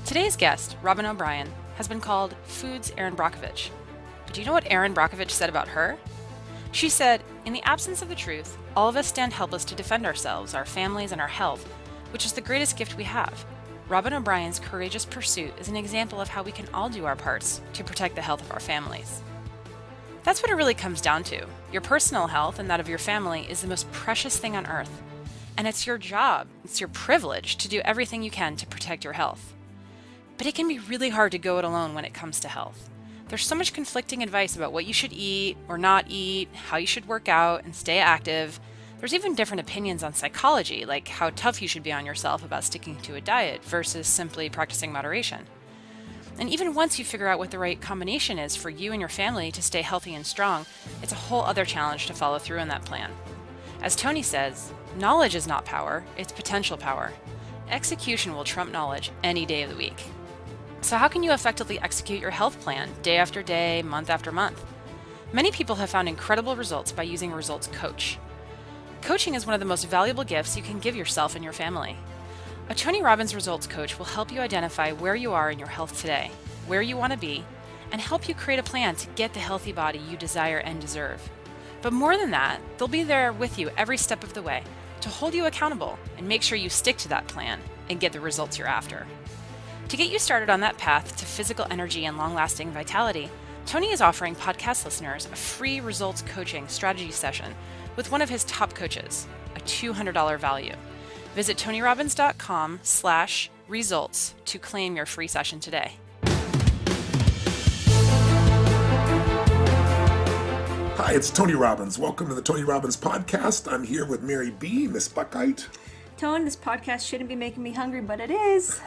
Today's guest, Robyn O'Brien, has been called Food's Erin Brockovich. But do you know what Erin Brockovich said about her? She said, "In the absence of the truth, all of us stand helpless to defend ourselves, our families, and our health, which is the greatest gift we have. Robyn O'Brien's courageous pursuit is an example of how we can all do our parts to protect the health of our families." That's what it really comes down to. Your personal health and that of your family is the most precious thing on earth. And it's your job, it's your privilege to do everything you can to protect your health. But it can be really hard to go it alone when it comes to health. There's so much conflicting advice about what you should eat or not eat, how you should work out and stay active. There's even different opinions on psychology, like how tough you should be on yourself about sticking to a diet versus simply practicing moderation. And even once you figure out what the right combination is for you and your family to stay healthy and strong, it's a whole other challenge to follow through on that plan. As Tony says, knowledge is not power, it's potential power. Execution will trump knowledge any day of the week. So how can you effectively execute your health plan day after day, month after month? Many people have found incredible results by using a results coach. Coaching is one of the most valuable gifts you can give yourself and your family. A Tony Robbins results coach will help you identify where you are in your health today, where you want to be, and help you create a plan to get the healthy body you desire and deserve. But more than that, they'll be there with you every step of the way to hold you accountable and make sure you stick to that plan and get the results you're after. To get you started on that path to physical energy and long-lasting vitality, Tony is offering podcast listeners a free results coaching strategy session with one of his top coaches, a $200 value. Visit tonyrobbins.com/results to claim your free session today. Hi, it's Tony Robbins. Welcome to the Tony Robbins Podcast. I'm here with Mary B., Miss Buckite. Tone, this podcast shouldn't be making me hungry, but it is.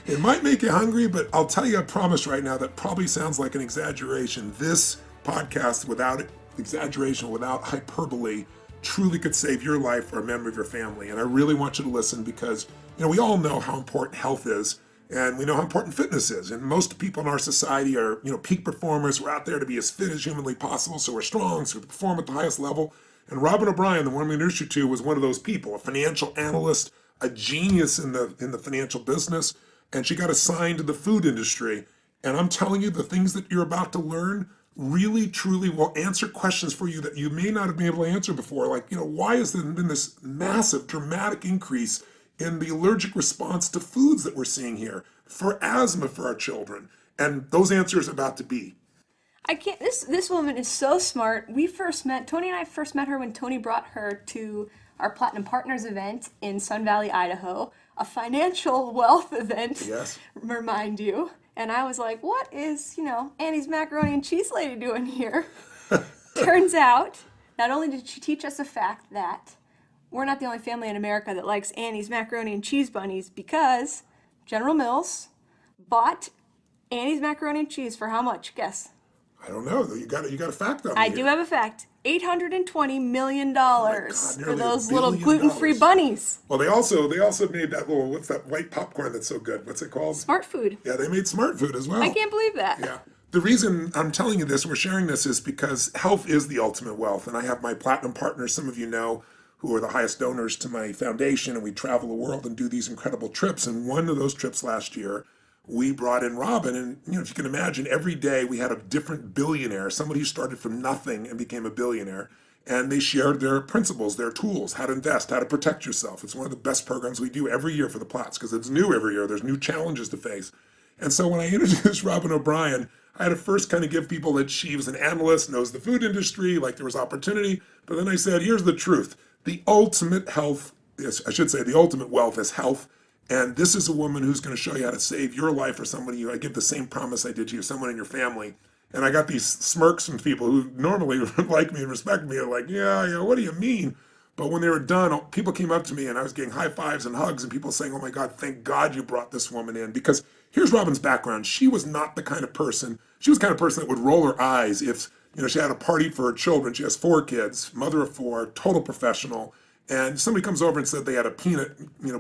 It might make you hungry, but I'll tell you, I promise right now, that probably sounds like an exaggeration. This podcast, without exaggeration, without hyperbole, truly could save your life or a member of your family. And I really want you to listen because, we all know how important health is, and we know how important fitness is. And most people in our society are, peak performers. We're out there to be as fit as humanly possible, so we're strong, so we perform at the highest level. And Robyn O'Brien, the one we introduced you to, was one of those people, a financial analyst, a genius in the financial business, and she got assigned to the food industry. And I'm telling you, the things that you're about to learn really, truly will answer questions for you that you may not have been able to answer before. Like, why has there been this massive, dramatic increase in the allergic response to foods that we're seeing here for asthma for our children? And those answers are about to be. I can't. This woman is so smart. Tony and I first met her when Tony brought her to our Platinum Partners event in Sun Valley, Idaho, a financial wealth event. Yes. Remind you. And I was like, what is, Annie's macaroni and cheese lady doing here? Turns out, not only did she teach us a fact that we're not the only family in America that likes Annie's macaroni and cheese bunnies, because General Mills bought Annie's macaroni and cheese for how much? Guess. I don't know. You got a fact on me. I do have a fact. $820 million for those little gluten-free bunnies. Well, they also made that little, what's that white popcorn that's so good? What's it called? Smart food. Yeah, they made smart food as well. I can't believe that. Yeah. The reason I'm telling you this, we're sharing this, is because health is the ultimate wealth. And I have my platinum partners, some of you know, who are the highest donors to my foundation, and we travel the world and do these incredible trips. And one of those trips last year, we brought in Robyn, and if you can imagine, every day we had a different billionaire, somebody who started from nothing and became a billionaire, and they shared their principles, their tools, how to invest, how to protect yourself. It's one of the best programs we do every year for the Plats, because it's new every year. There's new challenges to face. And so when I introduced Robyn O'Brien, I had to first kind of give people that she was an analyst, knows the food industry, like there was opportunity, but then I said, here's the truth. The ultimate health is, I should say, the ultimate wealth is health. And this is a woman who's going to show you how to save your life or somebody. I give the same promise I did to you, someone in your family. And I got these smirks from people who normally like me and respect me. They're like, yeah, what do you mean? But when they were done, people came up to me and I was getting high fives and hugs and people saying, oh my God, thank God you brought this woman in. Because here's Robyn's background. She was not the kind of person, she was the kind of person that would roll her eyes if, she had a party for her children. She has 4 kids, mother of 4, total professional. And somebody comes over and said they had a peanut,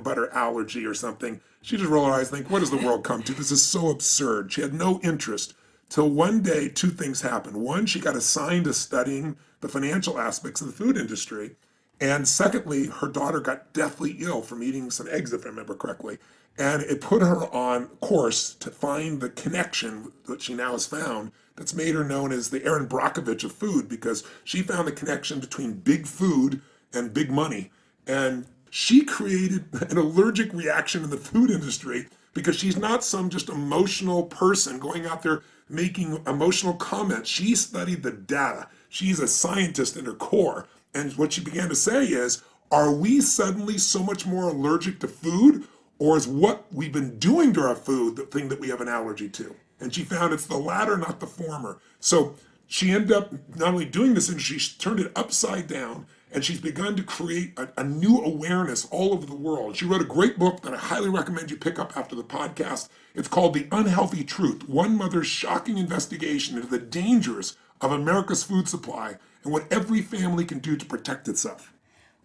butter allergy or something. She just rolled her eyes and think, what does the world come to? This is so absurd. She had no interest. Till one day, 2 things happened. One, she got assigned to studying the financial aspects of the food industry. And secondly, her daughter got deathly ill from eating some eggs, if I remember correctly. And it put her on course to find the connection that she now has found that's made her known as the Erin Brockovich of food, because she found the connection between big food and big money. And she created an allergic reaction in the food industry because she's not some just emotional person going out there making emotional comments. She studied the data. She's a scientist in her core. And what she began to say is, are we suddenly so much more allergic to food? Or is what we've been doing to our food the thing that we have an allergy to? And she found it's the latter, not the former. So she ended up not only doing this industry, she turned it upside down, and she's begun to create a new awareness all over the world. She wrote a great book that I highly recommend you pick up after the podcast. It's called The Unhealthy Truth, One Mother's Shocking Investigation into the Dangers of America's Food Supply and what every family can do to protect itself.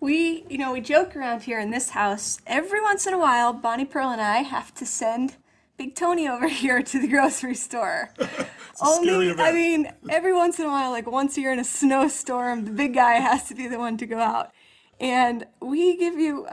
We joke around here in this house. Every once in a while, Bonnie Pearl and I have to send Big Tony over here to the grocery store. Every once in a while, like once a year in a snowstorm, the big guy has to be the one to go out. And we give you,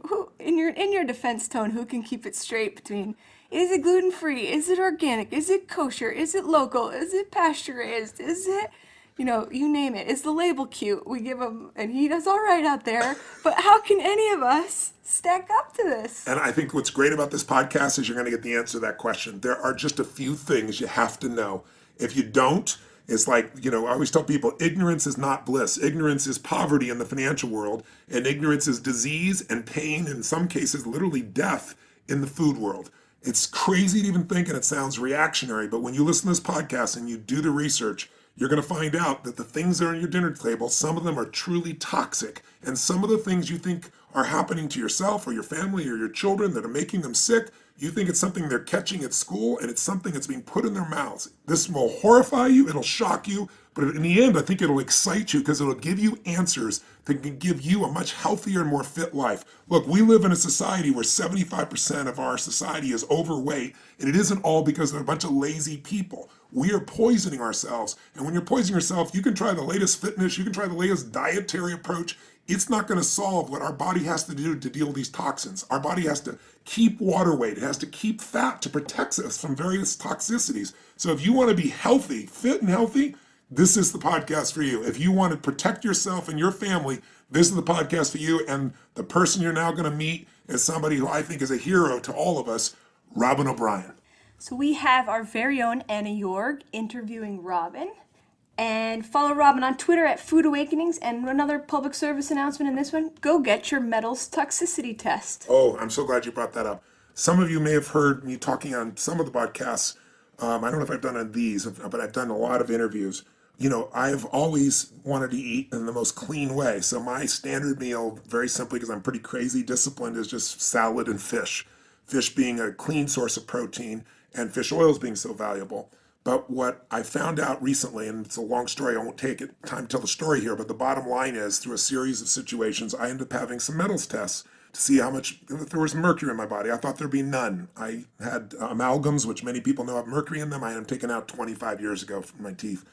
who in your defense tone, who can keep it straight between, is it gluten-free? Is it organic? Is it kosher? Is it local? Is it pasture-raised? Is it... you name it. Is the label cute? We give him, and he does all right out there. But how can any of us stack up to this? And I think what's great about this podcast is you're going to get the answer to that question. There are just a few things you have to know. If you don't, it's like, I always tell people, ignorance is not bliss. Ignorance is poverty in the financial world, and ignorance is disease and pain, in some cases, literally death in the food world. It's crazy to even think, and it sounds reactionary, but when you listen to this podcast and you do the research, you're going to find out that the things that are on your dinner table, some of them are truly toxic. And some of the things you think are happening to yourself or your family or your children that are making them sick, you think it's something they're catching at school, and it's something that's being put in their mouths. This will horrify you, it'll shock you, but in the end, I think it'll excite you because it'll give you answers that can give you a much healthier and more fit life. Look, we live in a society where 75% of our society is overweight, and it isn't all because of a bunch of lazy people. We are poisoning ourselves, and when you're poisoning yourself, you can try the latest fitness, you can try the latest dietary approach. It's not going to solve what our body has to do to deal with these toxins. Our body has to keep water weight. It has to keep fat to protect us from various toxicities. So if you want to be healthy, fit and healthy, this is the podcast for you. If you want to protect yourself and your family, this is the podcast for you. And the person you're now going to meet is somebody who I think is a hero to all of us, Robyn O'Brien. So we have our very own Anna Jorg interviewing Robyn. And follow Robyn on Twitter at Food Awakenings. And another public service announcement in this one, go get your metals toxicity test. Oh, I'm so glad you brought that up. Some of you may have heard me talking on some of the podcasts. I don't know if I've done on these, but I've done a lot of interviews. I've always wanted to eat in the most clean way. So my standard meal, very simply, because I'm pretty crazy disciplined, is just salad and fish. Fish being a clean source of protein and fish oils being so valuable. But what I found out recently, and it's a long story, I won't take time to tell the story here, but the bottom line is, through a series of situations, I ended up having some metals tests to see how much, if there was mercury in my body. I thought there'd be none. I had amalgams, which many people know have mercury in them. I had them taken out 25 years ago from my teeth.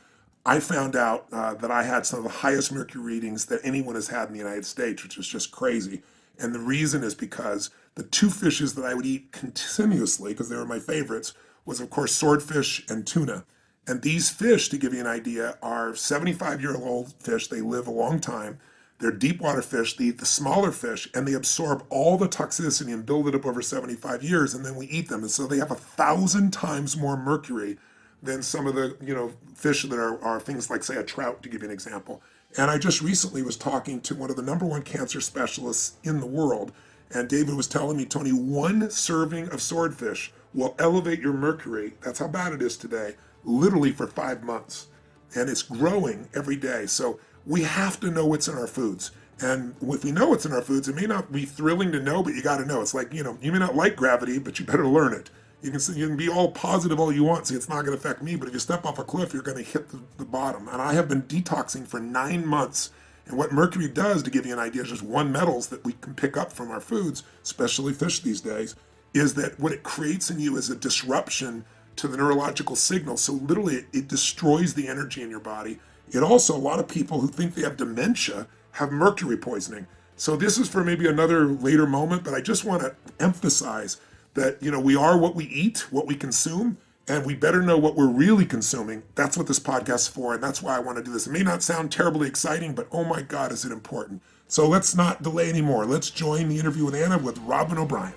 I found out that I had some of the highest mercury readings that anyone has had in the United States, which is just crazy. And the reason is because the two fishes that I would eat continuously, because they were my favorites, was of course swordfish and tuna. And these fish, to give you an idea, are 75-year-old fish. They live a long time. They're deep water fish. They eat the smaller fish, and they absorb all the toxicity and build it up over 75 years, and then we eat them. And so they have 1,000 times more mercury than some of the fish that are things like, say, a trout, to give you an example. And I just recently was talking to one of the number one cancer specialists in the world, and David was telling me, Tony, one serving of swordfish will elevate your mercury, that's how bad it is today, literally for 5 months. And it's growing every day. So we have to know what's in our foods. And if we know what's in our foods, it may not be thrilling to know, but you got to know. It's like, you may not like gravity, but you better learn it. You can be all positive all you want, say it's not going to affect me, but if you step off a cliff, you're going to hit the bottom. And I have been detoxing for 9 months. And what mercury does, to give you an idea, is just one metals that we can pick up from our foods, especially fish these days, is that what it creates in you is a disruption to the neurological signal. So literally it destroys the energy in your body. It also, a lot of people who think they have dementia have mercury poisoning. So this is for maybe another later moment, but I just want to emphasize that, we are what we eat, what we consume, and we better know what we're really consuming. That's what this podcast is for, and that's why I want to do this. It may not sound terribly exciting, but oh my God, is it important. So let's not delay anymore. Let's join the interview with Anna with Robyn O'Brien.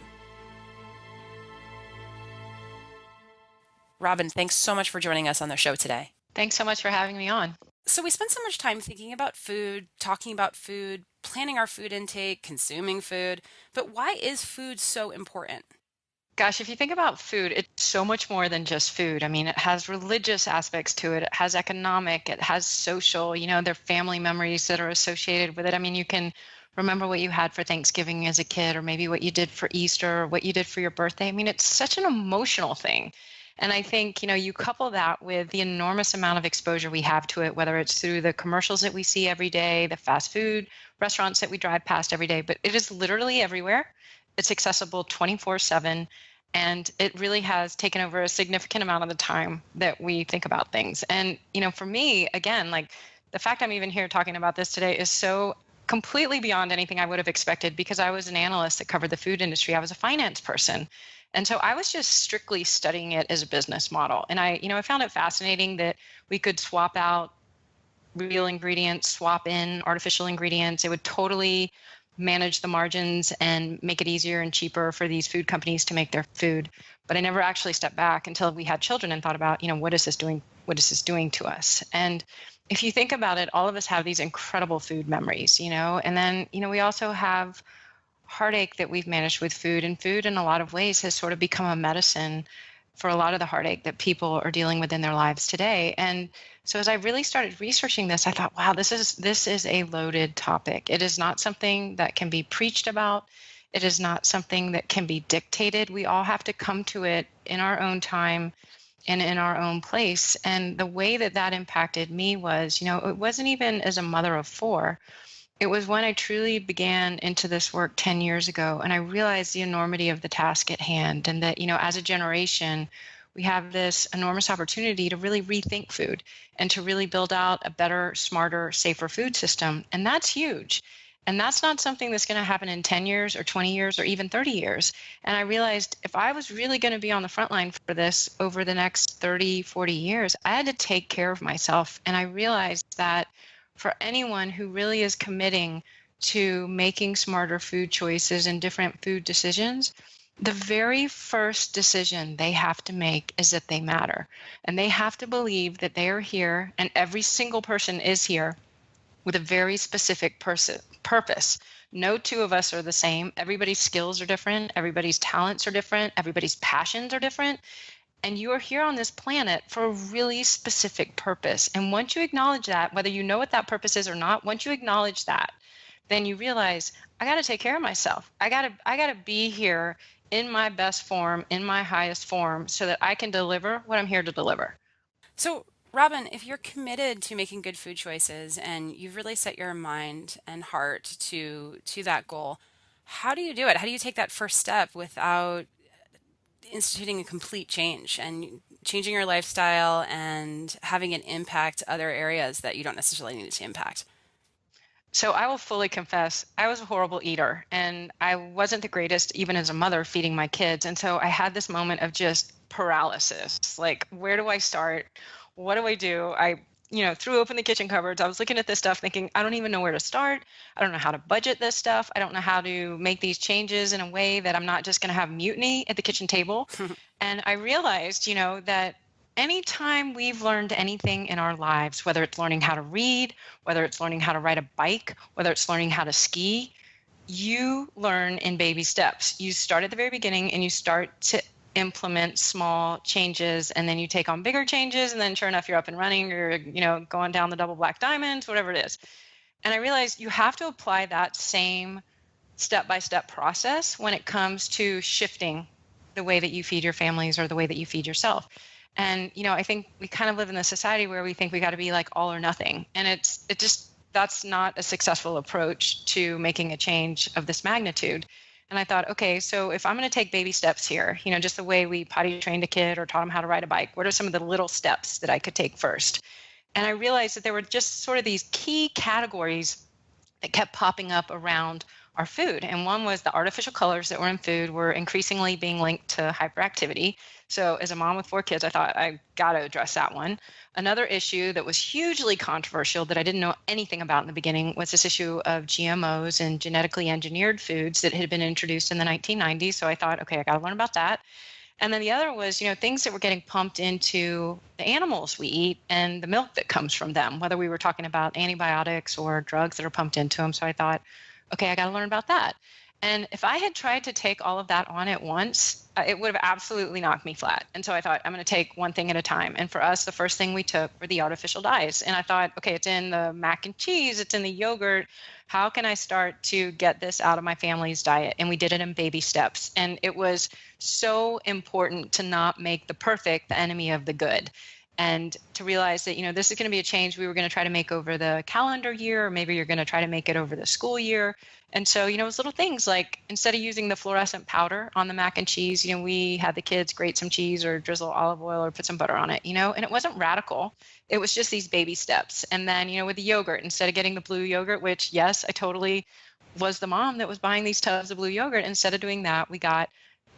Robyn, thanks so much for joining us on the show today. Thanks so much for having me on. So we spend so much time thinking about food, talking about food, planning our food intake, consuming food, but why is food so important? Gosh, if you think about food, it's so much more than just food. I mean, it has religious aspects to it. It has economic, it has social, there are family memories that are associated with it. I mean, you can remember what you had for Thanksgiving as a kid, or maybe what you did for Easter, or what you did for your birthday. I mean, it's such an emotional thing. And I think, you couple that with the enormous amount of exposure we have to it, whether it's through the commercials that we see every day, the fast food restaurants that we drive past every day, but it is literally everywhere. It's accessible 24/7, and it really has taken over a significant amount of the time that we think about things. And, for me, again, like the fact I'm even here talking about this today is so completely beyond anything I would have expected, because I was an analyst that covered the food industry. I was a finance person. And so I was just strictly studying it as a business model. And I found it fascinating that we could swap out real ingredients, swap in artificial ingredients. It would totally manage the margins and make it easier and cheaper for these food companies to make their food. But I never actually stepped back until we had children and thought about, what is this doing? What is this doing to us? And if you think about it, all of us have these incredible food memories, and then, we also have heartache that we've managed with food, and food in a lot of ways has sort of become a medicine for a lot of the heartache that people are dealing with in their lives today. And so as I really started researching this, I thought, wow, this is a loaded topic. It is not something that can be preached about. It is not something that can be dictated. We all have to come to it in our own time and in our own place. And the way that impacted me was, it wasn't even as a mother of four. It was when I truly began into this work 10 years ago, and I realized the enormity of the task at hand, and that, as a generation, we have this enormous opportunity to really rethink food and to really build out a better, smarter, safer food system. And that's huge. And that's not something that's going to happen in 10 years or 20 years or even 30 years. And I realized if I was really going to be on the front line for this over the next 30, 40 years, I had to take care of myself. And I realized that for anyone who really is committing to making smarter food choices and different food decisions, the very first decision they have to make is that they matter. And they have to believe that they are here, and every single person is here with a very specific purpose. No two of us are the same. Everybody's skills are different. Everybody's talents are different. Everybody's passions are different. And you are here on this planet for a really specific purpose. And once you acknowledge that, whether you know what that purpose is or not, once you acknowledge that, then you realize, I got to take care of myself. I got to be here in my best form, in my highest form, so that I can deliver what I'm here to deliver. So, Robyn, if you're committed to making good food choices and you've really set your mind and heart to that goal, how do you do it? How do you take that first step without instituting a complete change and changing your lifestyle and having it impact other areas that you don't necessarily need it to impact? So I will fully confess, I was a horrible eater, and I wasn't the greatest even as a mother feeding my kids. And so I had this moment of just paralysis. Like, where do I start? What do I do? I threw open the kitchen cupboards. I was looking at this stuff thinking, I don't even know where to start. I don't know how to budget this stuff. I don't know how to make these changes in a way that I'm not just going to have mutiny at the kitchen table. And I realized, that anytime we've learned anything in our lives, whether it's learning how to read, whether it's learning how to ride a bike, whether it's learning how to ski, you learn in baby steps. You start at the very beginning and you start to implement small changes, and then you take on bigger changes, and then sure enough, you're up and running, or going down the double black diamonds, whatever it is. And I realized you have to apply that same step-by-step process when it comes to shifting the way that you feed your families or the way that you feed yourself. And I think we kind of live in a society where we think we got to be like all or nothing, and that's not a successful approach to making a change of this magnitude. And I thought, okay, so if I'm going to take baby steps here, just the way we potty trained a kid or taught them how to ride a bike, what are some of the little steps that I could take first? And I realized that there were just sort of these key categories that kept popping up around our food. And one was the artificial colors that were in food were increasingly being linked to hyperactivity. So as a mom with 4 kids, I thought I got to address that one. Another issue that was hugely controversial that I didn't know anything about in the beginning was this issue of GMOs and genetically engineered foods that had been introduced in the 1990s. So I thought, okay, I got to learn about that. And then the other was, things that were getting pumped into the animals we eat and the milk that comes from them, whether we were talking about antibiotics or drugs that are pumped into them. So I thought, okay, I got to learn about that. And if I had tried to take all of that on at once, it would have absolutely knocked me flat. And so I thought, I'm going to take one thing at a time. And for us, the first thing we took were the artificial dyes. And I thought, okay, it's in the mac and cheese, it's in the yogurt. How can I start to get this out of my family's diet? And we did it in baby steps. And it was so important to not make the perfect the enemy of the good. And to realize that, this is going to be a change we were going to try to make over the calendar year, or maybe you're going to try to make it over the school year. And so, it was little things like instead of using the fluorescent powder on the mac and cheese, we had the kids grate some cheese or drizzle olive oil or put some butter on it, and it wasn't radical. It was just these baby steps. And then, with the yogurt, instead of getting the blue yogurt, which, yes, I totally was the mom that was buying these tubs of blue yogurt. Instead of doing that, we got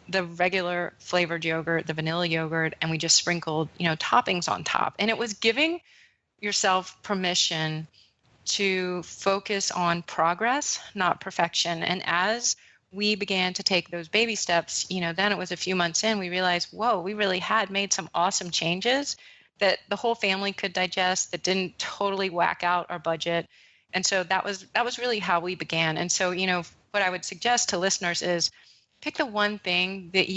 the regular flavored yogurt, the vanilla yogurt, and we just sprinkled, toppings on top. And it was giving yourself permission to focus on progress, not perfection. And as we began to take those baby steps, then it was a few months in, we realized, whoa, we really had made some awesome changes that the whole family could digest, that didn't totally whack out our budget. And so that was really how we began. And so, what I would suggest to listeners is pick the one thing that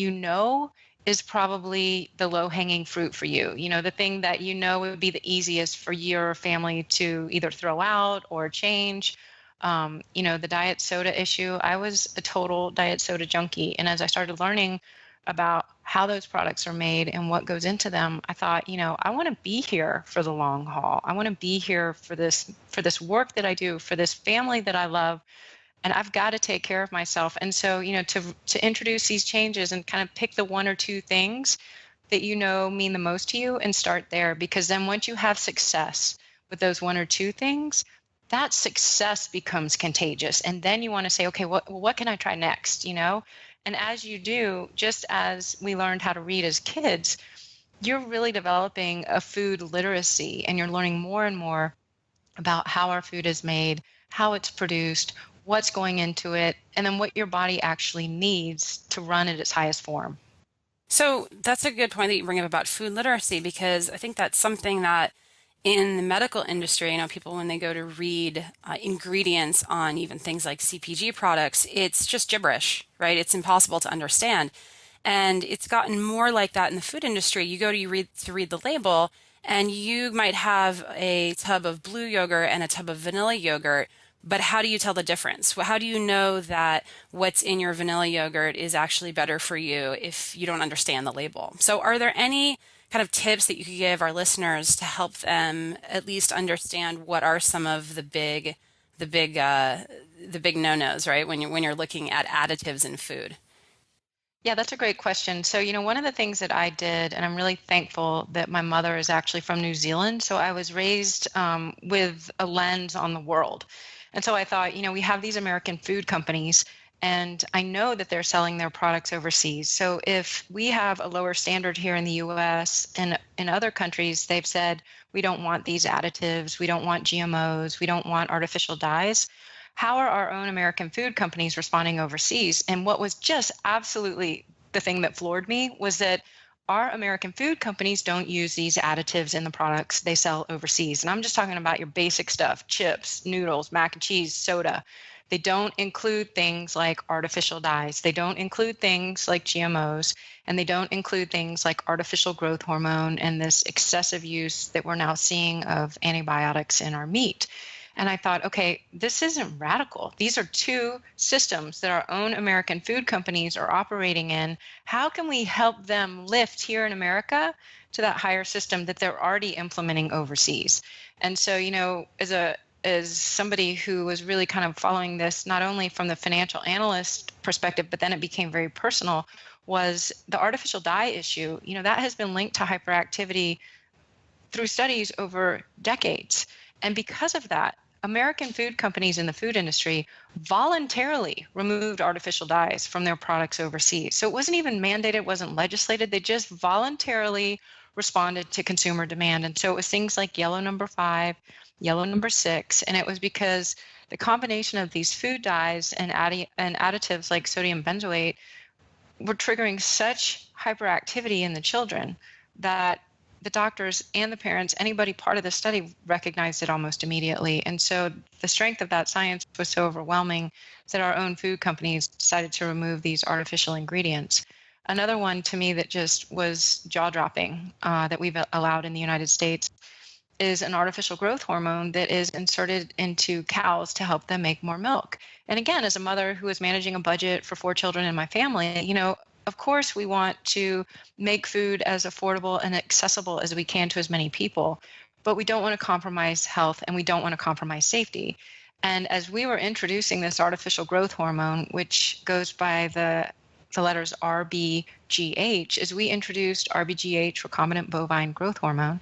is probably the low-hanging fruit for you. The thing that would be the easiest for your family to either throw out or change. The diet soda issue, I was a total diet soda junkie. And as I started learning about how those products are made and what goes into them, I thought, I want to be here for the long haul. I want to be here for this work that I do, for this family that I love. And I've got to take care of myself. And so, to introduce these changes and kind of pick the one or two things that mean the most to you and start there. Because then once you have success with those one or two things, that success becomes contagious. And then you want to say, okay, what can I try next? And as you do, just as we learned how to read as kids, you're really developing a food literacy, and you're learning more and more about how our food is made, how it's produced, what's going into it, and then what your body actually needs to run at its highest form. So that's a good point that you bring up about food literacy, because I think that's something that in the medical industry, people, when they go to read ingredients on even things like CPG products, it's just gibberish, right? It's impossible to understand. And it's gotten more like that in the food industry. You go to read the label, and you might have a tub of blue yogurt and a tub of vanilla yogurt, but how do you tell the difference? How do you know that what's in your vanilla yogurt is actually better for you if you don't understand the label? So are there any kind of tips that you could give our listeners to help them at least understand what are some of the big no-nos, right? When you're looking at additives in food? Yeah, that's a great question. So, one of the things that I did, and I'm really thankful that my mother is actually from New Zealand. So I was raised with a lens on the world. And so I thought, we have these American food companies, and I know that they're selling their products overseas. So if we have a lower standard here in the US and in other countries, they've said, we don't want these additives, we don't want GMOs, we don't want artificial dyes. How are our own American food companies responding overseas? And what was just absolutely the thing that floored me was that our American food companies don't use these additives in the products they sell overseas. And I'm just talking about your basic stuff, chips, noodles, mac and cheese, soda. They don't include things like artificial dyes. They don't include things like GMOs, and they don't include things like artificial growth hormone and this excessive use that we're now seeing of antibiotics in our meat. And I thought, okay, this isn't radical. These are two systems that our own American food companies are operating in. How can we help them lift here in America to that higher system that they're already implementing overseas? And so, as somebody who was really kind of following this, not only from the financial analyst perspective, but then it became very personal, was the artificial dye issue. That has been linked to hyperactivity through studies over decades. And because of that, American food companies in the food industry voluntarily removed artificial dyes from their products overseas. So it wasn't even mandated, it wasn't legislated. They just voluntarily responded to consumer demand. And so it was things like yellow number 5, yellow number 6. And it was because the combination of these food dyes and additives like sodium benzoate were triggering such hyperactivity in the children that the doctors and the parents, anybody part of the study, recognized it almost immediately. And so the strength of that science was so overwhelming that our own food companies decided to remove these artificial ingredients. Another one to me that just was jaw-dropping that we've allowed in the United States is an artificial growth hormone that is inserted into cows to help them make more milk. And again, as a mother who is managing a budget for 4 children in my family, of course we want to make food as affordable and accessible as we can to as many people, but we don't want to compromise health and we don't want to compromise safety. And as we were introducing this artificial growth hormone, which goes by the letters RBGH, as we introduced RBGH, recombinant bovine growth hormone,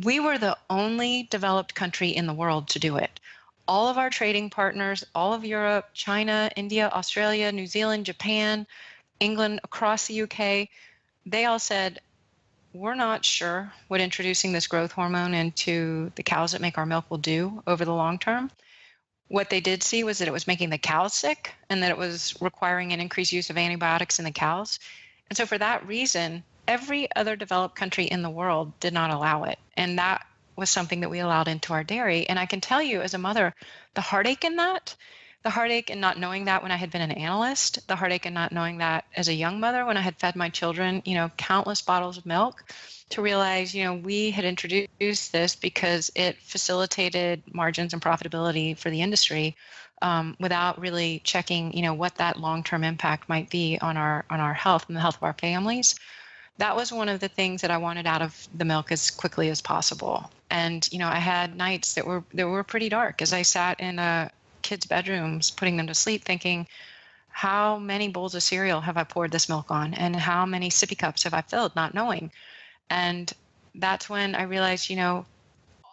we were the only developed country in the world to do it. All of our trading partners, all of Europe, China, India, Australia, New Zealand, Japan, England, across the UK, they all said, we're not sure what introducing this growth hormone into the cows that make our milk will do over the long term. What they did see was that it was making the cows sick and that it was requiring an increased use of antibiotics in the cows. And so for that reason, every other developed country in the world did not allow it. And that was something that we allowed into our dairy. And I can tell you as a mother, the heartache in that, the heartache in not knowing that when I had been an analyst, the heartache in not knowing that as a young mother when I had fed my children, countless bottles of milk, to realize, we had introduced this because it facilitated margins and profitability for the industry without really checking, what that long-term impact might be on our health and the health of our families. That was one of the things that I wanted out of the milk as quickly as possible. And, I had nights that were pretty dark as I sat in kids' bedrooms, putting them to sleep, thinking, how many bowls of cereal have I poured this milk on? And how many sippy cups have I filled, not knowing? And that's when I realized,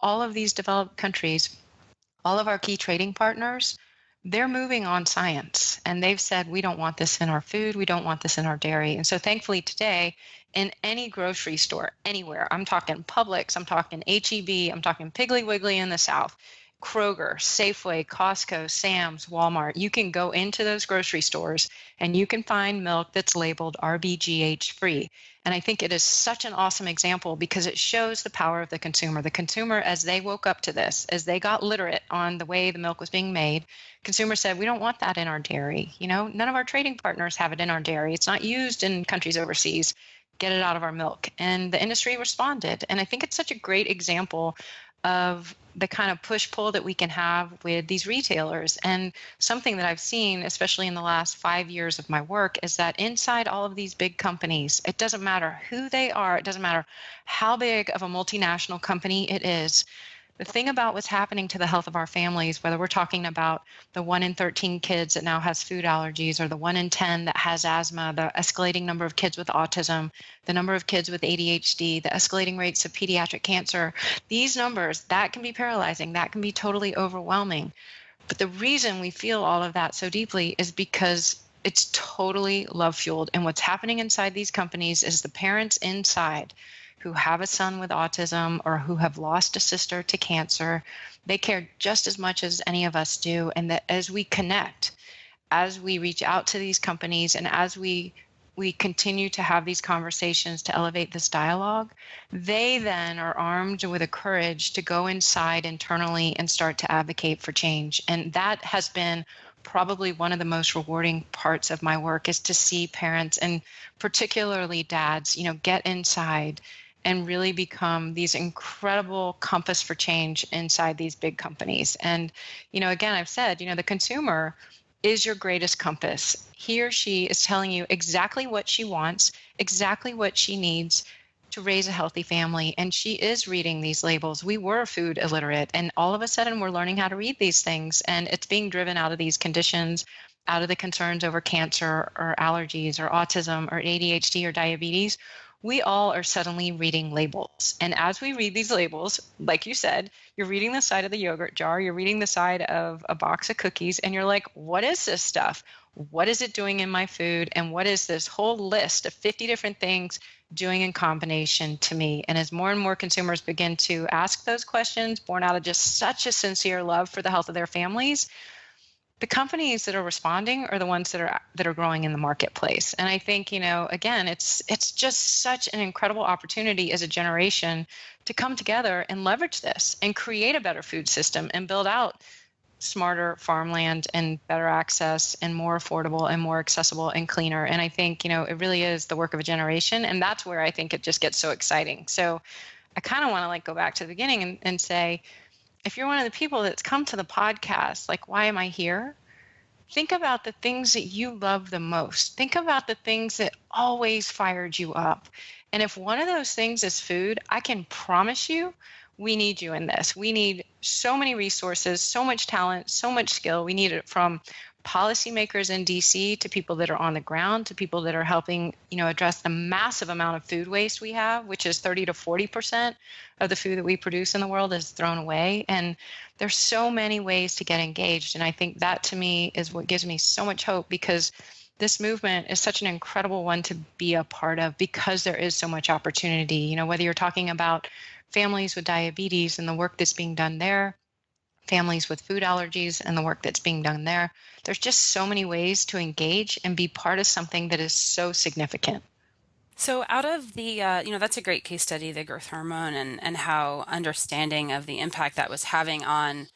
all of these developed countries, all of our key trading partners, they're moving on science. And they've said, we don't want this in our food. We don't want this in our dairy. And so thankfully today, in any grocery store, anywhere, I'm talking Publix, I'm talking H-E-B, I'm talking Piggly Wiggly in the South, Kroger, Safeway, Costco, Sam's, Walmart, you can go into those grocery stores and you can find milk that's labeled RBGH free. And I think it is such an awesome example because it shows the power of the consumer. The consumer, as they woke up to this, as they got literate on the way the milk was being made, consumers said, we don't want that in our dairy. None of our trading partners have it in our dairy. It's not used in countries overseas. Get it out of our milk. And the industry responded. And I think it's such a great example of the kind of push-pull that we can have with these retailers. And something that I've seen, especially in the last 5 years of my work, is that inside all of these big companies, it doesn't matter who they are, it doesn't matter how big of a multinational company it is, the thing about what's happening to the health of our families, whether we're talking about the 1 in 13 kids that now has food allergies, or the 1 in 10 that has asthma, the escalating number of kids with autism, the number of kids with ADHD, the escalating rates of pediatric cancer, these numbers, that can be paralyzing, that can be totally overwhelming. But the reason we feel all of that so deeply is because it's totally love fueled. And what's happening inside these companies is the parents inside who have a son with autism or who have lost a sister to cancer, they care just as much as any of us do. And that as we connect, as we reach out to these companies, and as we continue to have these conversations to elevate this dialogue, they then are armed with a courage to go inside internally and start to advocate for change. And that has been probably one of the most rewarding parts of my work, is to see parents, and particularly dads, get inside and really become these incredible compass for change inside these big companies. And, again, I've said, the consumer is your greatest compass. He or she is telling you exactly what she wants, exactly what she needs to raise a healthy family. And she is reading these labels. We were food illiterate, and all of a sudden we're learning how to read these things. And it's being driven out of these conditions out of the concerns over cancer or allergies or autism or ADHD or diabetes, we all are suddenly reading labels. And as we read these labels, like you said, you're reading the side of the yogurt jar, you're reading the side of a box of cookies, and you're like, what is this stuff? What is it doing in my food? And what is this whole list of 50 different things doing in combination to me? And as more and more consumers begin to ask those questions, born out of just such a sincere love for the health of their families, the companies that are responding are the ones that are growing in the marketplace. And I think, again, it's just such an incredible opportunity as a generation to come together and leverage this and create a better food system and build out smarter farmland and better access and more affordable and more accessible and cleaner. And I think, it really is the work of a generation. And that's where I think it just gets so exciting. So I kind of want to go back to the beginning and say, if you're one of the people that's come to the podcast, why am I here? Think about the things that you love the most. Think about the things that always fired you up. And if one of those things is food, I can promise you, we need you in this. We need so many resources, so much talent, so much skill. We need it from policymakers in DC to people that are on the ground, to people that are helping, address the massive amount of food waste we have, which is 30 to 40% of the food that we produce in the world is thrown away. And there's so many ways to get engaged. And I think that to me is what gives me so much hope, because this movement is such an incredible one to be a part of, because there is so much opportunity. Whether you're talking about families with diabetes and the work that's being done there, families with food allergies and the work that's being done there. There's just so many ways to engage and be part of something that is so significant. So out of the, that's a great case study, the growth hormone, and how understanding of the impact that was having on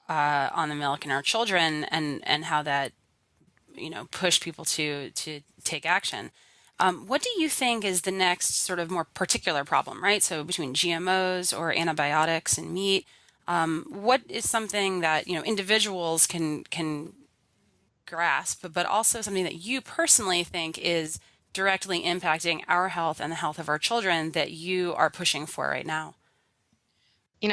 the milk in our children, and how that, pushed people to take action. What do you think is the next sort of more particular problem, right? So between GMOs or antibiotics in meat, what is something that individuals can grasp, but also something that you personally think is directly impacting our health and the health of our children that you are pushing for right now?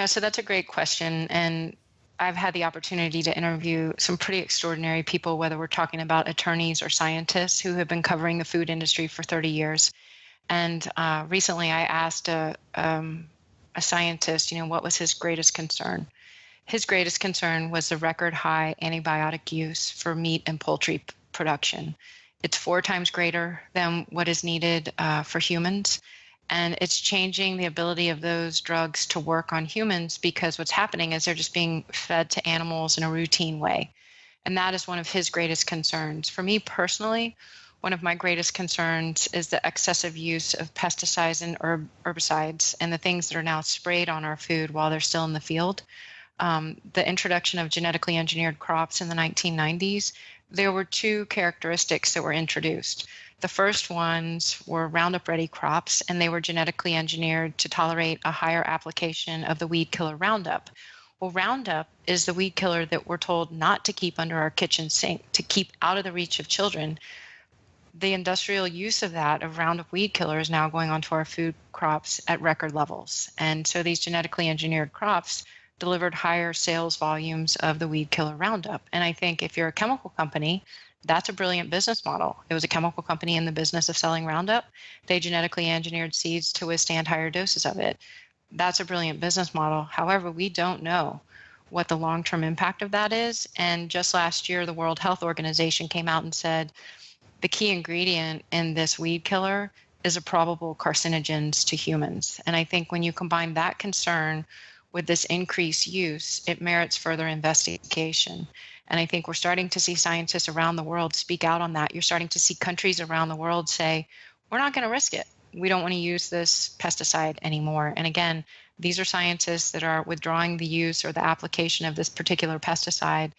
So that's a great question. And I've had the opportunity to interview some pretty extraordinary people, whether we're talking about attorneys or scientists who have been covering the food industry for 30 years. And recently I asked a scientist, what was his greatest concern? His greatest concern was the record high antibiotic use for meat and poultry production. It's 4 times greater than what is needed for humans. And it's changing the ability of those drugs to work on humans, because what's happening is they're just being fed to animals in a routine way. And that is one of his greatest concerns. For me personally, one of my greatest concerns is the excessive use of pesticides and herbicides and the things that are now sprayed on our food while they're still in the field. The introduction of genetically engineered crops in the 1990s, there were 2 characteristics that were introduced. The first ones were Roundup Ready crops, and they were genetically engineered to tolerate a higher application of the weed killer Roundup. Well, Roundup is the weed killer that we're told not to keep under our kitchen sink, to keep out of the reach of children. The industrial use of that, of Roundup weed killer, is now going onto our food crops at record levels. And so these genetically engineered crops delivered higher sales volumes of the weed killer Roundup. And I think if you're a chemical company, that's a brilliant business model. It was a chemical company in the business of selling Roundup. They genetically engineered seeds to withstand higher doses of it. That's a brilliant business model. However, we don't know what the long-term impact of that is. And just last year, the World Health Organization came out and said the key ingredient in this weed killer is a probable carcinogens to humans. And I think when you combine that concern with this increased use, it merits further investigation. And I think we're starting to see scientists around the world speak out on that. You're starting to see countries around the world say, we're not going to risk it. We don't want to use this pesticide anymore. And again, these are scientists that are withdrawing the use or the application of this particular pesticide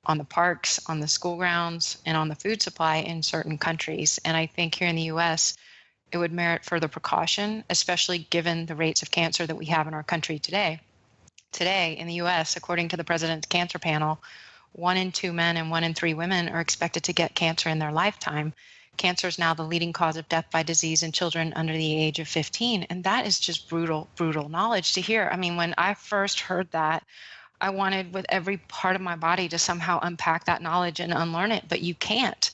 on the parks, on the school grounds, and on the food supply in certain countries. And I think here in the US, it would merit further precaution, especially given the rates of cancer that we have in our country today. Today in the US, according to the President's Cancer Panel, 1 in 2 men and 1 in 3 women are expected to get cancer in their lifetime. Cancer is now the leading cause of death by disease in children under the age of 15. And that is just brutal, brutal knowledge to hear. I mean, when I first heard that, I wanted with every part of my body to somehow unpack that knowledge and unlearn it, but you can't.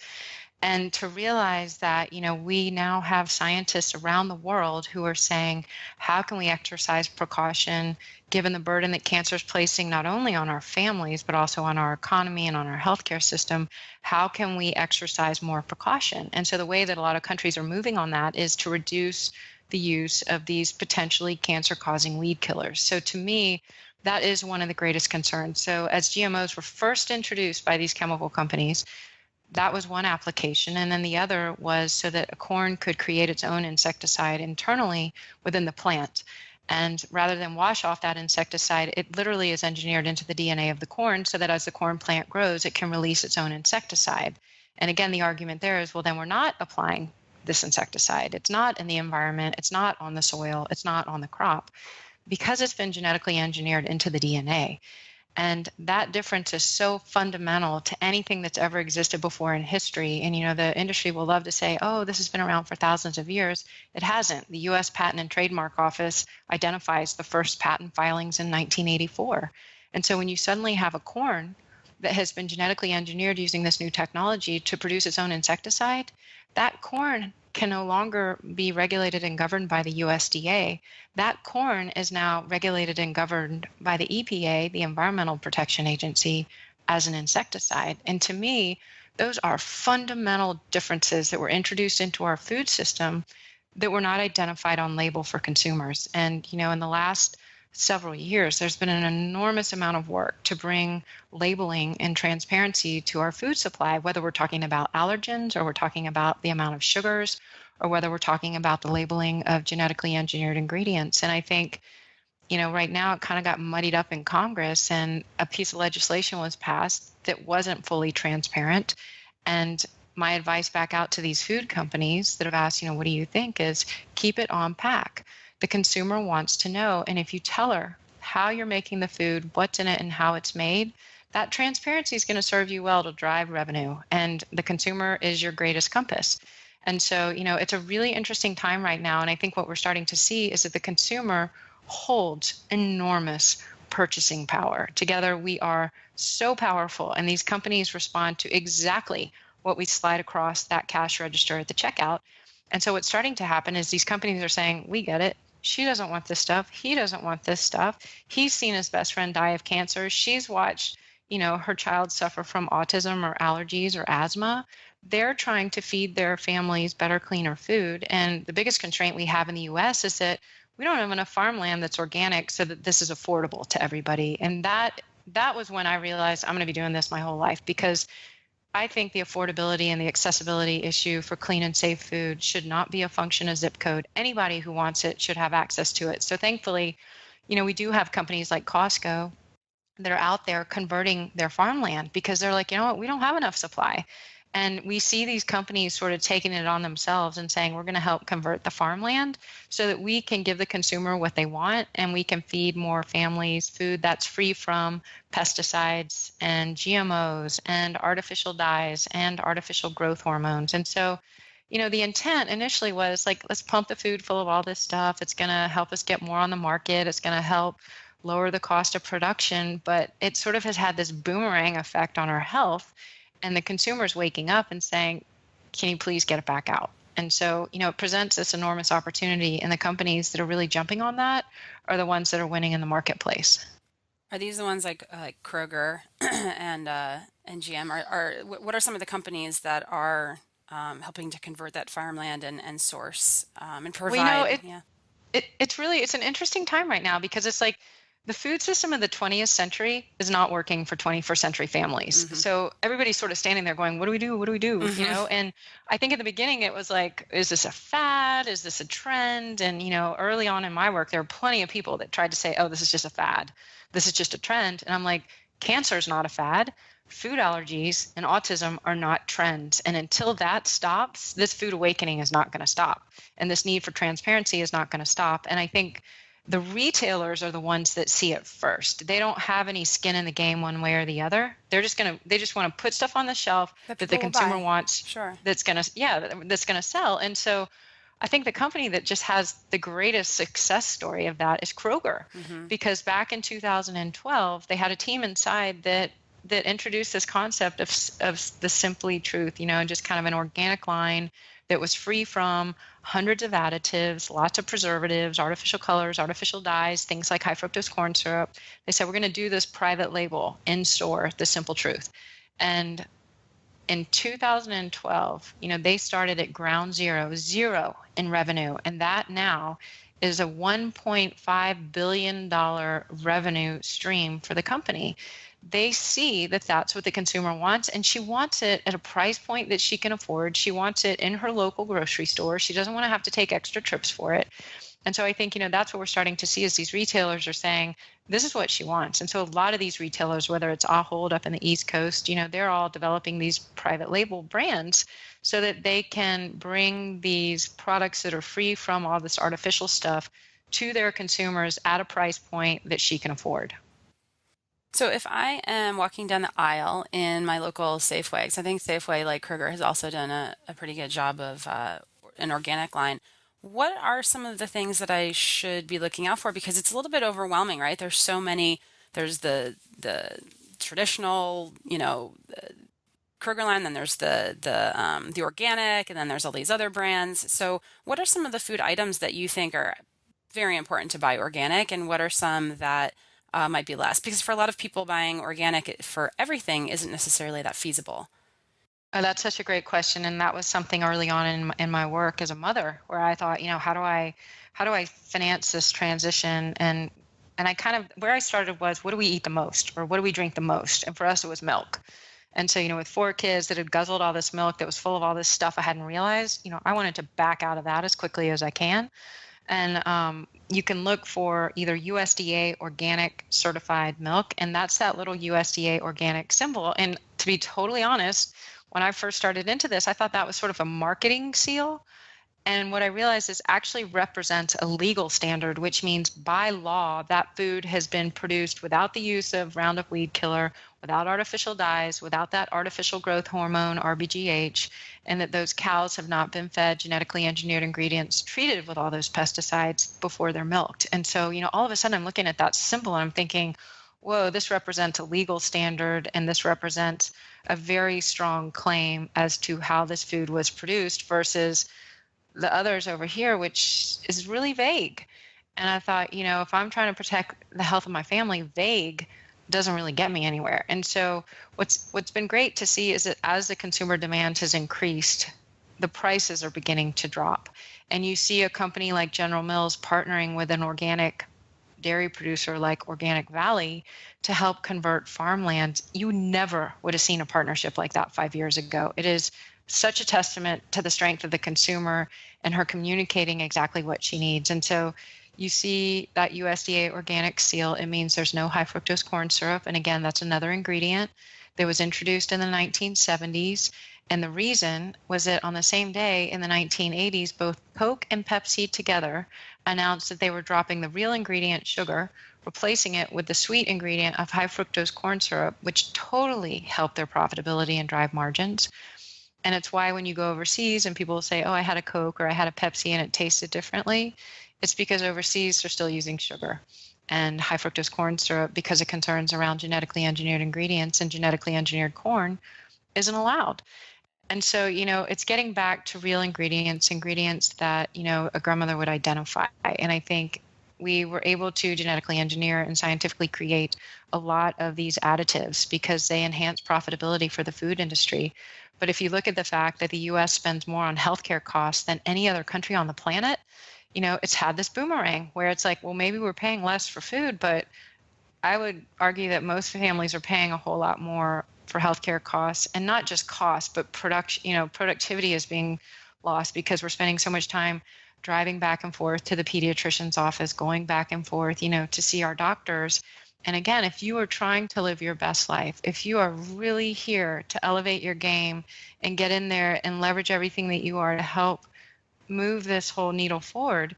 And to realize that, we now have scientists around the world who are saying, how can we exercise precaution given the burden that cancer is placing not only on our families, but also on our economy and on our healthcare system? How can we exercise more precaution? And so the way that a lot of countries are moving on that is to reduce the use of these potentially cancer-causing weed killers. So to me, that is one of the greatest concerns. So as GMOs were first introduced by these chemical companies, that was one application. And then the other was so that a corn could create its own insecticide internally within the plant. And rather than wash off that insecticide, it literally is engineered into the DNA of the corn so that as the corn plant grows, it can release its own insecticide. And again, the argument there is, well, then we're not applying this insecticide. It's not in the environment. It's not on the soil. It's not on the crop because it's been genetically engineered into the DNA. And that difference is so fundamental to anything that's ever existed before in history. And, the industry will love to say, oh, this has been around for thousands of years. It hasn't. The U.S. Patent and Trademark Office identifies the first patent filings in 1984. And so when you suddenly have a corn that has been genetically engineered using this new technology to produce its own insecticide, that corn can no longer be regulated and governed by the USDA. That corn is now regulated and governed by the EPA, the Environmental Protection Agency, as an insecticide. And to me, those are fundamental differences that were introduced into our food system that were not identified on label for consumers. And, in the last several years, there's been an enormous amount of work to bring labeling and transparency to our food supply, whether we're talking about allergens or we're talking about the amount of sugars or whether we're talking about the labeling of genetically engineered ingredients. And I think, right now it kind of got muddied up in Congress and a piece of legislation was passed that wasn't fully transparent. And my advice back out to these food companies that have asked, what do you think, is keep it on pack. The consumer wants to know. And if you tell her how you're making the food, what's in it, and how it's made, that transparency is going to serve you well to drive revenue. And the consumer is your greatest compass. And so, it's a really interesting time right now. And I think what we're starting to see is that the consumer holds enormous purchasing power. Together, we are so powerful. And these companies respond to exactly what we slide across that cash register at the checkout. And so what's starting to happen is these companies are saying, we get it. She doesn't want this stuff. He doesn't want this stuff. He's seen his best friend die of cancer. She's watched, her child suffer from autism or allergies or asthma. They're trying to feed their families better, cleaner food. And the biggest constraint we have in the US is that we don't have enough farmland that's organic so that this is affordable to everybody. And that was when I realized I'm going to be doing this my whole life, because I think the affordability and the accessibility issue for clean and safe food should not be a function of zip code. Anybody who wants it should have access to it. So thankfully, we do have companies like Costco that are out there converting their farmland because they're like, we don't have enough supply. And we see these companies sort of taking it on themselves and saying, we're going to help convert the farmland so that we can give the consumer what they want and we can feed more families food that's free from pesticides and GMOs and artificial dyes and artificial growth hormones. And so, the intent initially was like, let's pump the food full of all this stuff. It's going to help us get more on the market. It's going to help lower the cost of production. But it sort of has had this boomerang effect on our health. And the consumer's waking up and saying, can you please get it back out? And so, it presents this enormous opportunity, and the companies that are really jumping on that are the ones that are winning in the marketplace. Are these the ones like Kroger and GM? What are some of the companies that are helping to convert that farmland and source and provide? It's an interesting time right now because it's like, the food system of the 20th century is not working for 21st century families. Mm-hmm. So everybody's sort of standing there going, what do we do? What do we do? Mm-hmm. And I think at the beginning it was like, is this a fad? Is this a trend? And, early on in my work, there were plenty of people that tried to say, oh, this is just a fad. This is just a trend. And I'm like, cancer is not a fad. Food allergies and autism are not trends. And until that stops, this food awakening is not going to stop. And this need for transparency is not going to stop. And I think the retailers are the ones that see it first. They don't have any skin in the game one way or the other. They just want to put stuff on the shelf that the consumer wants. Sure. That's going to sell. And so I think the company that just has the greatest success story of that is Kroger, Mm-hmm. because back in 2012, they had a team inside that introduced this concept of the Simply Truth, and just kind of an organic line that was free from hundreds of additives, lots of preservatives, artificial colors, artificial dyes, things like high fructose corn syrup. They said, we're going to do this private label in store, the Simple Truth. And in 2012, they started at ground zero in revenue. And that now is a $1.5 billion revenue stream for the company. They see that that's what the consumer wants, and she wants it at a price point that she can afford. She wants it in her local grocery store. She doesn't want to have to take extra trips for it. And so I think, that's what we're starting to see, is these retailers are saying, this is what she wants. And so a lot of these retailers, whether it's Ahold up in the East Coast, they're all developing these private label brands so that they can bring these products that are free from all this artificial stuff to their consumers at a price point that she can afford. So if I am walking down the aisle in my local Safeway, 'cause I think Safeway, like Kroger, has also done a pretty good job of an organic line. What are some of the things that I should be looking out for? Because it's a little bit overwhelming, right? There's so many. There's the traditional, Kroger line, then there's the organic, and then there's all these other brands. So what are some of the food items that you think are very important to buy organic, and what are some that might be less? Because for a lot of people, buying organic for everything isn't necessarily that feasible. Oh, that's such a great question, and that was something early on in my work as a mother, where I thought, how do I finance this transition? And I kind of, where I started was, what do we eat the most, or what do we drink the most? And for us, it was milk. And so, with 4 kids that had guzzled all this milk that was full of all this stuff I hadn't realized, I wanted to back out of that as quickly as I can. And you can look for either USDA organic certified milk, and that's that little USDA organic symbol. And to be totally honest, when I first started into this, I thought that was sort of a marketing seal. And what I realized is actually represents a legal standard, which means by law, that food has been produced without the use of Roundup weed killer, without artificial dyes, without that artificial growth hormone, RBGH, and that those cows have not been fed genetically engineered ingredients treated with all those pesticides before they're milked. And so, all of a sudden I'm looking at that symbol and I'm thinking, whoa, this represents a legal standard, and this represents a very strong claim as to how this food was produced versus the others over here, which is really vague. And I thought, if I'm trying to protect the health of my family, vague doesn't really get me anywhere. And so what's been great to see is that as the consumer demand has increased, the prices are beginning to drop. And you see a company like General Mills partnering with an organic dairy producer like Organic Valley to help convert farmland. You never would have seen a partnership like that 5 years ago. It is such a testament to the strength of the consumer and her communicating exactly what she needs. And so you see that USDA organic seal, it means there's no high fructose corn syrup. And again, that's another ingredient that was introduced in the 1970s. And the reason was that on the same day in the 1980s, both Coke and Pepsi together announced that they were dropping the real ingredient sugar, replacing it with the sweet ingredient of high fructose corn syrup, which totally helped their profitability and drive margins. And it's why when you go overseas and people say, oh, I had a Coke or I had a Pepsi and it tasted differently, it's because overseas they're still using sugar and high fructose corn syrup because of concerns around genetically engineered ingredients, and genetically engineered corn isn't allowed. And so, it's getting back to real ingredients that, a grandmother would identify. And I think we were able to genetically engineer and scientifically create a lot of these additives because they enhance profitability for the food industry. But if you look at the fact that the US spends more on healthcare costs than any other country on the planet, it's had this boomerang where it's like, well, maybe we're paying less for food, but I would argue that most families are paying a whole lot more for healthcare costs, and not just costs, but productivity is being lost because we're spending so much time driving back and forth to the pediatrician's office, going back and forth, to see our doctors. And again, if you are trying to live your best life, if you are really here to elevate your game and get in there and leverage everything that you are to help move this whole needle forward,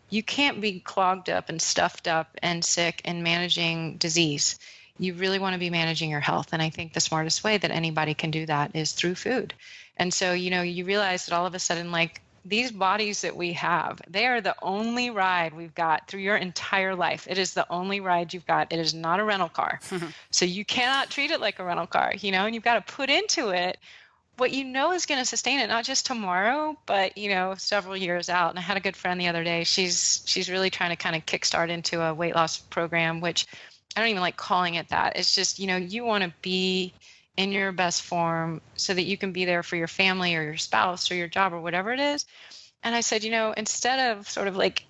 you can't be clogged up and stuffed up and sick and managing disease. You really want to be managing your health. And I think the smartest way that anybody can do that is through food. And so, you realize that all of a sudden, like these bodies that we have, they are the only ride we've got through your entire life. It is the only ride you've got. It is not a rental car. So you cannot treat it like a rental car, and you've got to put into it what is going to sustain it, not just tomorrow, but several years out. And I had a good friend the other day. She's really trying to kind of kickstart into a weight loss program, which I don't even like calling it that. It's just, you want to be in your best form so that you can be there for your family or your spouse or your job or whatever it is. And I said, instead of sort of like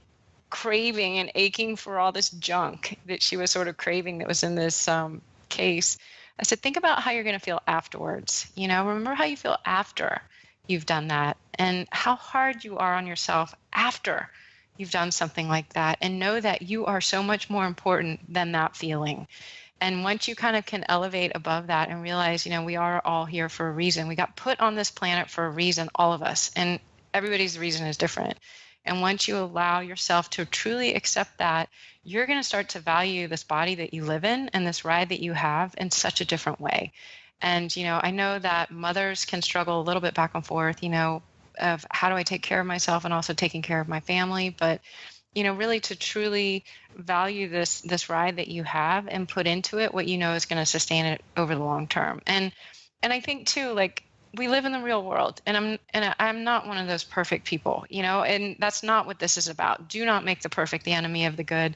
craving and aching for all this junk that she was sort of craving that was in this case, I said, think about how you're going to feel afterwards. Remember how you feel after you've done that and how hard you are on yourself after you've done something like that, and know that you are so much more important than that feeling. And once you kind of can elevate above that and realize, we are all here for a reason. We got put on this planet for a reason, all of us, and everybody's reason is different. And once you allow yourself to truly accept that, you're going to start to value this body that you live in and this ride that you have in such a different way. And, I know that mothers can struggle a little bit back and forth, of how do I take care of myself and also taking care of my family. But, really to truly value this ride that you have and put into it what is going to sustain it over the long term. And I think too, like, we live in the real world, and I'm not one of those perfect people, and that's not what this is about. Do not make the perfect the enemy of the good.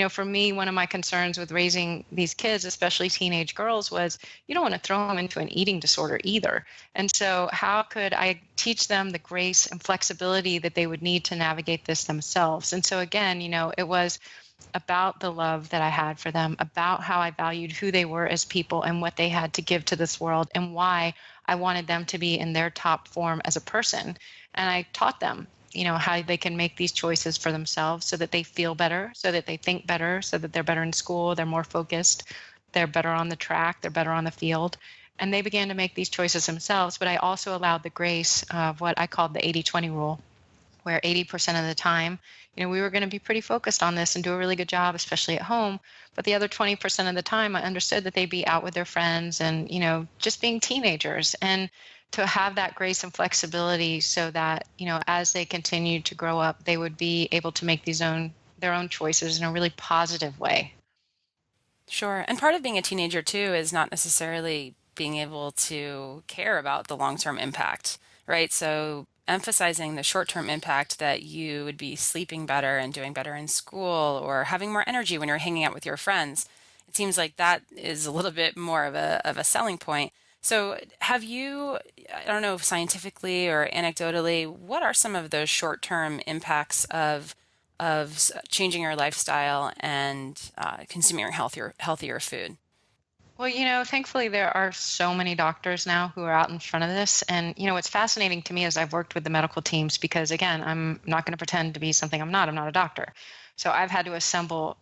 For me, one of my concerns with raising these kids, especially teenage girls, was you don't want to throw them into an eating disorder either. And so how could I teach them the grace and flexibility that they would need to navigate this themselves? And so again, it was about the love that I had for them, about how I valued who they were as people and what they had to give to this world, and why I wanted them to be in their top form as a person. And I taught them, how they can make these choices for themselves so that they feel better, so that they think better, so that they're better in school, they're more focused, they're better on the track, they're better on the field. And they began to make these choices themselves. But I also allowed the grace of what I called the 80-20 rule, where 80% of the time, we were going to be pretty focused on this and do a really good job, especially at home. But the other 20% of the time, I understood that they'd be out with their friends and, just being teenagers. And to have that grace and flexibility so that, as they continued to grow up, they would be able to make their own choices in a really positive way. Sure. And part of being a teenager too is not necessarily being able to care about the long-term impact, right? So emphasizing the short-term impact that you would be sleeping better and doing better in school or having more energy when you're hanging out with your friends. It seems like that is a little bit more of a selling point. So have you, I don't know if scientifically or anecdotally, what are some of those short-term impacts of changing your lifestyle and consuming healthier food? Well, thankfully there are so many doctors now who are out in front of this. And, what's fascinating to me is I've worked with the medical teams because, again, I'm not going to pretend to be something I'm not. I'm not a doctor. So I've had to assemble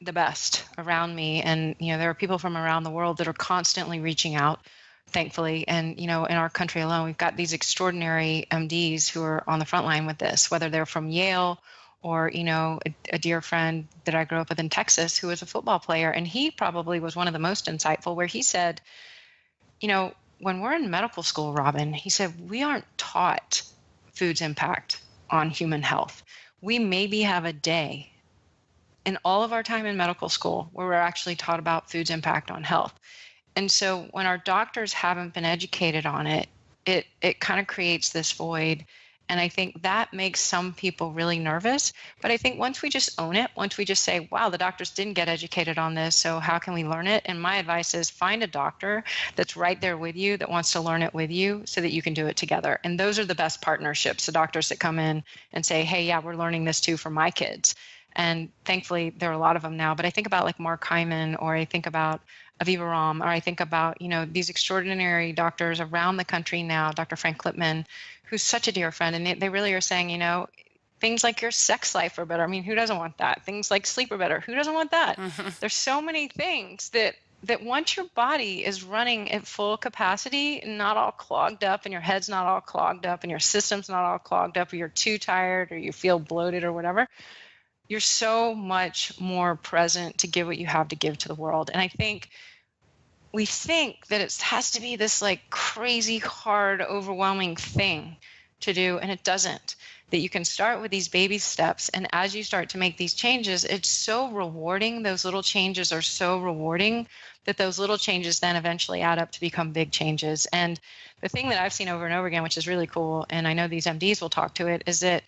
the best around me. And, there are people from around the world that are constantly reaching out, thankfully. And, in our country alone, we've got these extraordinary MDs who are on the front line with this, whether they're from Yale or, a dear friend that I grew up with in Texas who was a football player. And he probably was one of the most insightful, where he said, when we're in medical school, Robyn, he said, we aren't taught food's impact on human health. We maybe have a day in all of our time in medical school where we're actually taught about food's impact on health. And so when our doctors haven't been educated on it, it kind of creates this void. And I think that makes some people really nervous. But I think once we just own it, once we just say, wow, the doctors didn't get educated on this, so how can we learn it? And my advice is find a doctor that's right there with you, that wants to learn it with you so that you can do it together. And those are the best partnerships, the doctors that come in and say, hey, yeah, we're learning this too for my kids. And thankfully, there are a lot of them now. But I think about like Mark Hyman, or I think about Aviva Ram, or I think about, these extraordinary doctors around the country now, Dr. Frank Lipman, who's such a dear friend. And they really are saying, things like your sex life are better. I mean, who doesn't want that? Things like sleep are better. Who doesn't want that? Mm-hmm. There's so many things that once your body is running at full capacity, not all clogged up, and your head's not all clogged up, and your system's not all clogged up, or you're too tired, or you feel bloated or whatever, you're so much more present to give what you have to give to the world. And I think we think that it has to be this like crazy, hard, overwhelming thing to do, and it doesn't. That you can start with these baby steps, and as you start to make these changes, it's so rewarding. Those little changes are so rewarding that those little changes then eventually add up to become big changes. And the thing that I've seen over and over again, which is really cool, and I know these MDs will talk to it, is that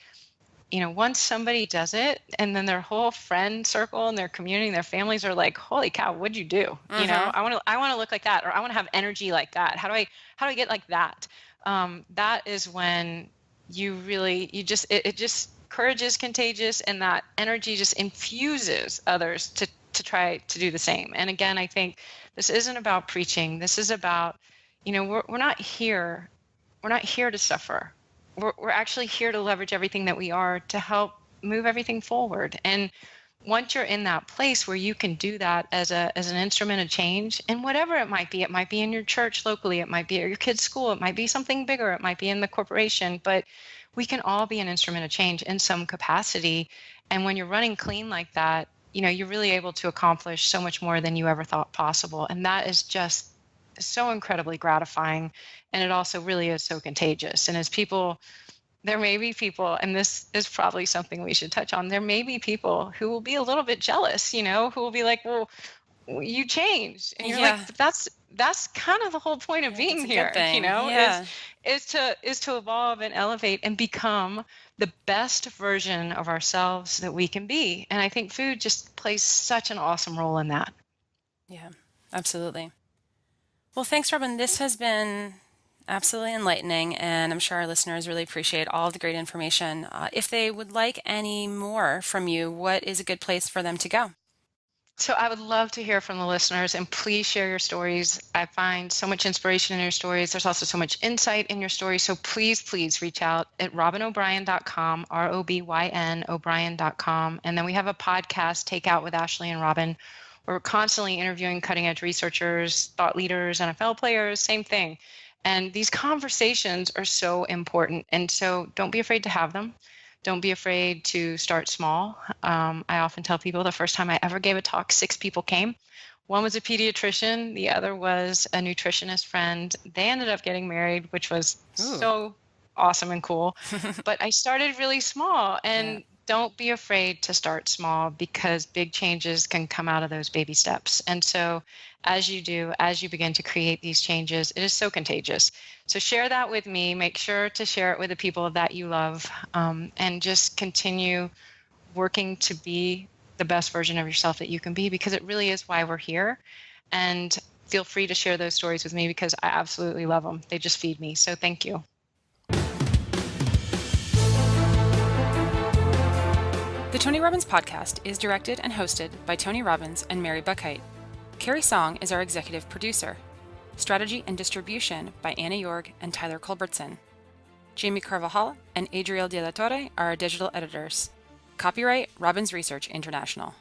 once somebody does it, and then their whole friend circle and their community and their families are like, holy cow, what'd you do? I want to look like that, or I want to have energy like that. How do I get like that? That is when it just, courage is contagious, and that energy just infuses others to try to do the same. And again, I think this isn't about preaching. This is about, we're not here to suffer. We're actually here to leverage everything that we are to help move everything forward. And once you're in that place where you can do that as an instrument of change, and whatever it might be in your church locally, it might be at your kid's school, it might be something bigger, it might be in the corporation, but we can all be an instrument of change in some capacity. And when you're running clean like that, you're really able to accomplish so much more than you ever thought possible. And that is just so incredibly gratifying. And it also really is so contagious. And there may be people, and this is probably something we should touch on, there may be people who will be a little bit jealous, who will be like, well, you changed. And you're like, but that's kind of the whole point of being here, is to evolve and elevate and become the best version of ourselves that we can be. And I think food just plays such an awesome role in that. Yeah, absolutely. Well, thanks, Robyn. This has been absolutely enlightening, and I'm sure our listeners really appreciate all of the great information. If they would like any more from you, what is a good place for them to go? So I would love to hear from the listeners, and please share your stories. I find so much inspiration in your stories. There's also so much insight in your stories. So please reach out at robynobrien.com, ROBYN, O'Brien.com. And then we have a podcast, Take Out with Ashley and Robyn, where we're constantly interviewing cutting edge researchers, thought leaders, NFL players, same thing. And these conversations are so important. And so don't be afraid to have them. Don't be afraid to start small. I often tell people the first time I ever gave a talk, 6 people came. One was a pediatrician. The other was a nutritionist friend. They ended up getting married, which was so awesome and cool. But I started really small, and don't be afraid to start small, because big changes can come out of those baby steps. And so as you begin to create these changes, it is so contagious. So share that with me. Make sure to share it with the people that you love, and just continue working to be the best version of yourself that you can be, because it really is why we're here. And feel free to share those stories with me, because I absolutely love them. They just feed me. So thank you. The Tony Robbins Podcast is directed and hosted by Tony Robbins and Mary Buckheit. Carrie Song is our executive producer. Strategy and distribution by Anna Jorg and Tyler Culbertson. Jamie Carvajal and Adriel De La Torre are our digital editors. Copyright Robbins Research International.